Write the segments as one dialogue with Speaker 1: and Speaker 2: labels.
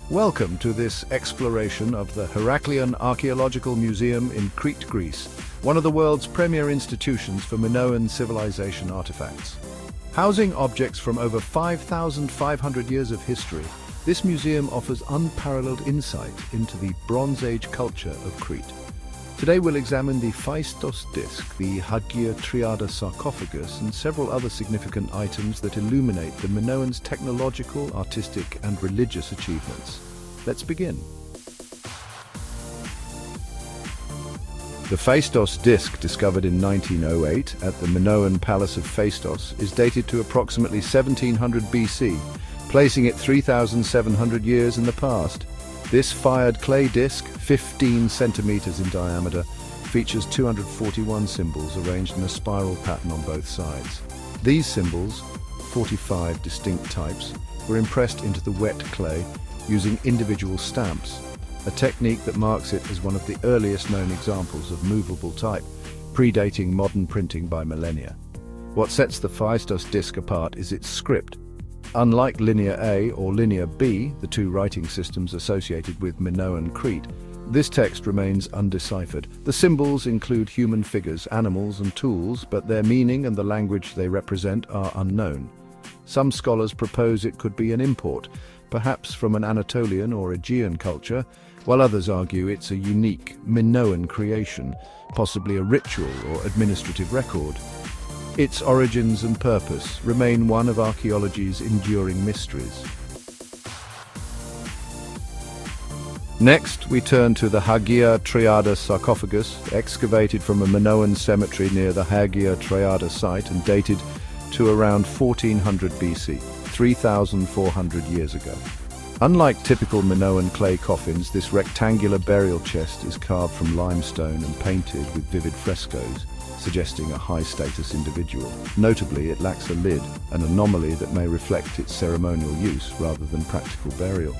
Speaker 1: Welcome to this exploration of the Heraklion Archaeological Museum in Crete, Greece, one of the world's premier institutions for Minoan civilization artifacts. Housing objects from over 5,500 years of history, this museum offers unparalleled insight into the Bronze Age culture of Crete. Today we'll examine the Phaistos Disc, the Hagia Triada Sarcophagus, and several other significant items that illuminate the Minoans' technological, artistic, and religious achievements. Let's begin. The Phaistos Disc, discovered in 1908 at the Minoan Palace of Phaistos, is dated to approximately 1700 BC, placing it 3,700 years in the past. This fired clay disc, 15 centimeters in diameter, features 241 symbols arranged in a spiral pattern on both sides. These symbols, 45 distinct types, were impressed into the wet clay using individual stamps, a technique that marks it as one of the earliest known examples of movable type, predating modern printing by millennia. What sets the Phaistos disc apart is its script. Unlike Linear A or Linear B, the two writing systems associated with Minoan Crete, this text remains undeciphered. The symbols include human figures, animals, and tools, but their meaning and the language they represent are unknown. Some scholars propose it could be an import, perhaps from an Anatolian or Aegean culture, while others argue it's a unique Minoan creation, possibly a ritual or administrative record. Its origins and purpose remain one of archaeology's enduring mysteries. Next, we turn to the Hagia Triada Sarcophagus, excavated from a Minoan cemetery near the Hagia Triada site and dated to around 1400 BC, 3,400 years ago. Unlike typical Minoan clay coffins, this rectangular burial chest is carved from limestone and painted with vivid frescoes, suggesting a high-status individual. Notably, it lacks a lid, an anomaly that may reflect its ceremonial use rather than practical burial.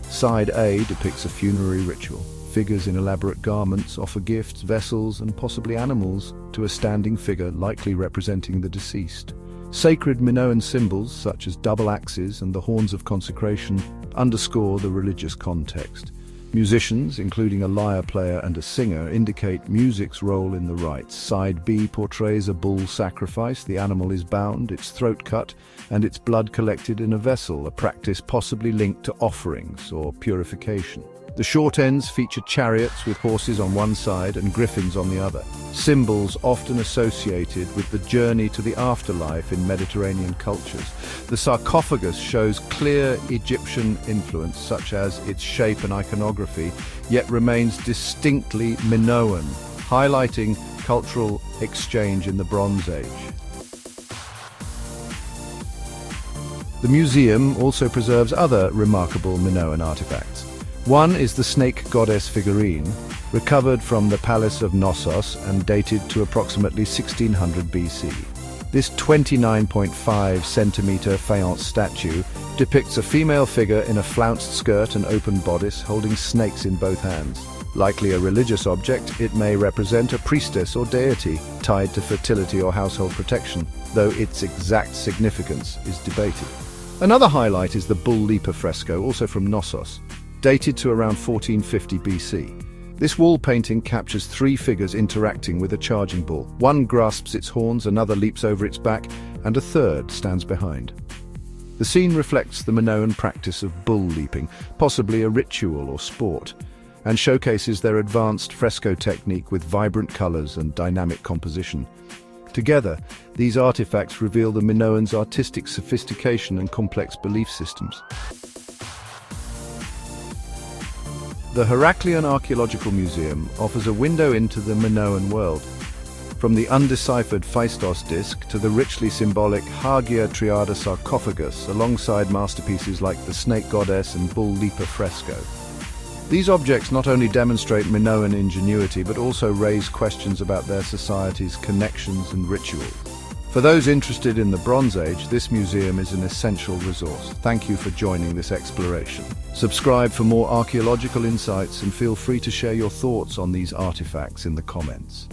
Speaker 1: Side A depicts a funerary ritual. Figures in elaborate garments offer gifts, vessels, and possibly animals to a standing figure likely representing the deceased. Sacred Minoan symbols, such as double axes and the horns of consecration, underscore the religious context. Musicians, including a lyre player and a singer, indicate music's role in the rites. Side B portrays a bull sacrifice. The animal is bound, its throat cut, and its blood collected in a vessel, a practice possibly linked to offerings or purification. The short ends feature chariots with horses on one side and griffins on the other, symbols often associated with the journey to the afterlife in Mediterranean cultures. The sarcophagus shows clear Egyptian influence, such as its shape and iconography, yet remains distinctly Minoan, highlighting cultural exchange in the Bronze Age. The museum also preserves other remarkable Minoan artifacts. One is the snake goddess figurine, recovered from the Palace of Knossos and dated to approximately 1600 BC. This 29.5 centimeter faience statue depicts a female figure in a flounced skirt and open bodice holding snakes in both hands. Likely a religious object, it may represent a priestess or deity tied to fertility or household protection, though its exact significance is debated. Another highlight is the bull leaper fresco, also from Knossos, dated to around 1450 BC. This wall painting captures three figures interacting with a charging bull. One grasps its horns, another leaps over its back, and a third stands behind. The scene reflects the Minoan practice of bull leaping, possibly a ritual or sport, and showcases their advanced fresco technique with vibrant colors and dynamic composition. Together, these artifacts reveal the Minoans' artistic sophistication and complex belief systems. The Heraklion Archaeological Museum offers a window into the Minoan world. From the undeciphered Phaistos Disc to the richly symbolic Hagia Triada Sarcophagus, alongside masterpieces like the Snake Goddess and Bull Leaper fresco. These objects not only demonstrate Minoan ingenuity, but also raise questions about their society's connections and rituals. For those interested in the Bronze Age, this museum is an essential resource. Thank you for joining this exploration. Subscribe for more archaeological insights and feel free to share your thoughts on these artifacts in the comments.